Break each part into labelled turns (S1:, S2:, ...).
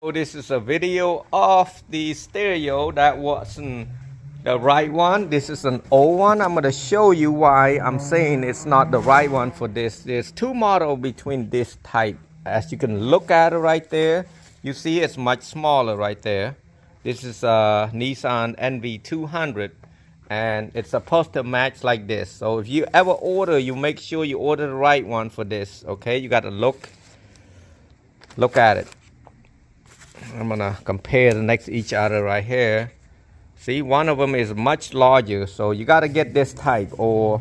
S1: So this is a video of the stereo that wasn't the right one. This is an old one. I'm going to show you why I'm saying it's not the right one for this. There's two models between this type. As you can look at it right there, you see it's much smaller right there. This is a Nissan NV200 and it's supposed to match like this. So if you ever order, you make sure you order the right one for this. Okay, you got to look at it. I'm gonna compare the next to each other right here. See, one of them is much larger, so you gotta get this type or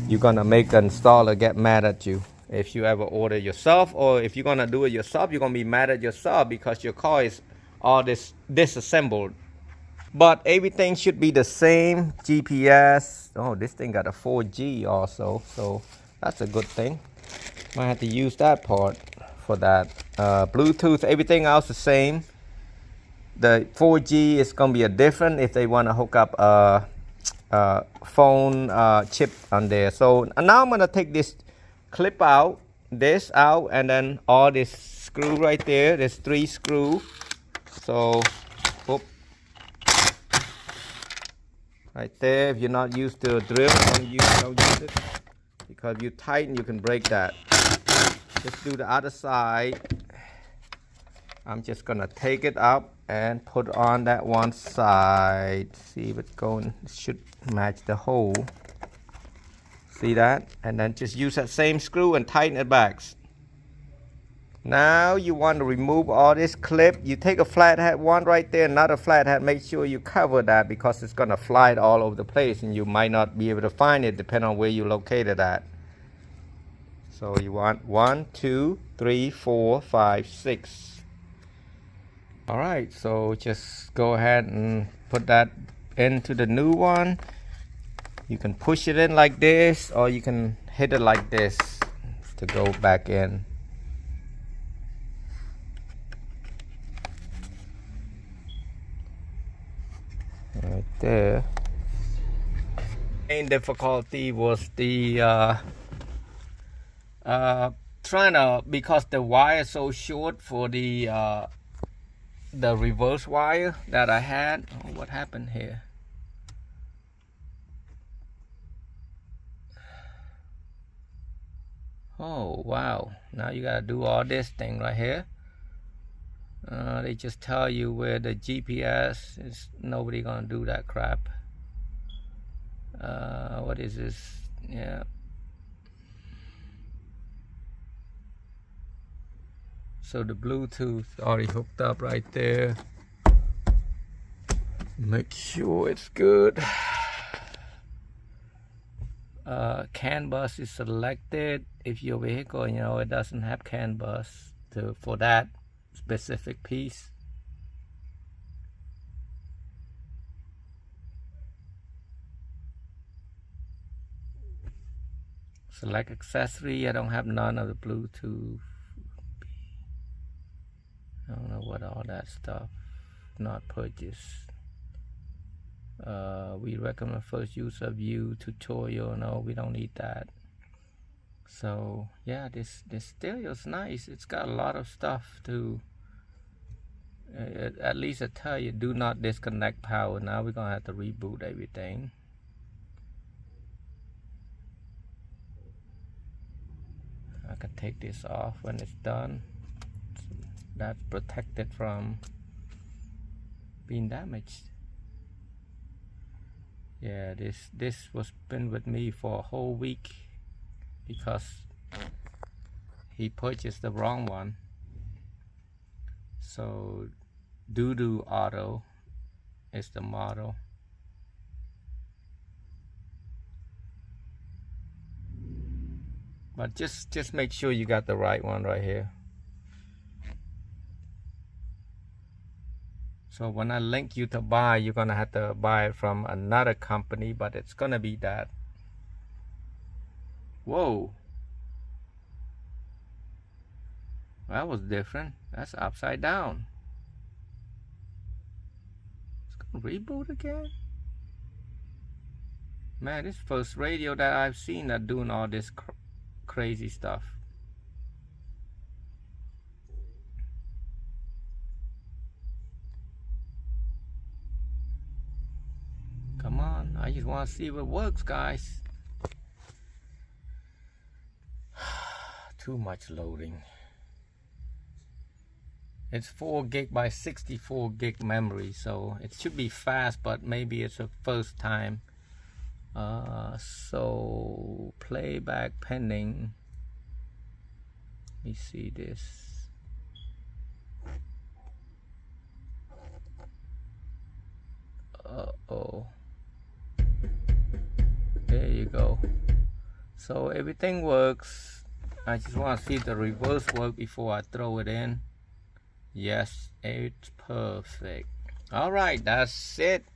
S1: you're gonna make an installer get mad at you if you ever order yourself, or if you're gonna do it yourself, you're gonna be mad at yourself because your car is all disassembled. But everything should be the same. GPS. Oh, this thing got a 4G also, so that's a good thing. Might have to use that part for that. Bluetooth, everything else the same. The 4G is gonna be a different if they want to hook up a phone chip on there. So now I'm gonna take this clip out, and then all this screw right there. There's 3 screws. So, whoop, right there. If you're not used to a drill, don't use it, because if you tighten, you can break that. Just do the other side. I'm just gonna take it up and put on that one side. See if it's going, it should match the hole. See that? And then just use that same screw and tighten it back. Now you want to remove all this clip. You take a flathead one right there, another flathead. Make sure you cover that because it's gonna fly it all over the place and you might not be able to find it depending on where you located at. So you want 1, 2, 3, 4, 5, 6. All right, so just go ahead and put that into the new one. You can push it in like this, or you can hit it like this to go back in. Right there. Main difficulty was the trying to, because the wire is so short for the reverse wire that I had. Oh, what happened here? Oh wow, now you gotta do all this thing right here. They just tell you where the GPS is. Nobody gonna do that crap. What is this? Yeah. So the Bluetooth already hooked up right there. Make sure it's good. CAN bus is selected. If your vehicle, it doesn't have CAN bus for that specific piece. Select accessory. I don't have none of the Bluetooth. I don't know what all that stuff. Not purchased. We recommend first use of view tutorial. No, we don't need that. So yeah, this stereo's nice. It's got a lot of stuff to. At least I tell you, do not disconnect power. Now we're gonna have to reboot everything. I can take this off when it's done. That's protected from being damaged. Yeah, this was been with me for a whole week because he purchased the wrong one. So Doo-Doo Auto is the model. But just make sure you got the right one right here. So when I link you to buy, you're gonna have to buy it from another company, but it's gonna be that. Whoa, that was different. That's upside down. It's gonna reboot again. Man, this first radio that I've seen that doing all this crazy stuff. I just want to see if it works, guys. Too much loading. It's 4 gig by 64 gig memory, so it should be fast, but maybe it's a first time. So playback pending. Let me see this. Uh-oh. There you go. So everything works. I just want to see the reverse work before I throw it in. Yes, it's perfect. All right, that's it.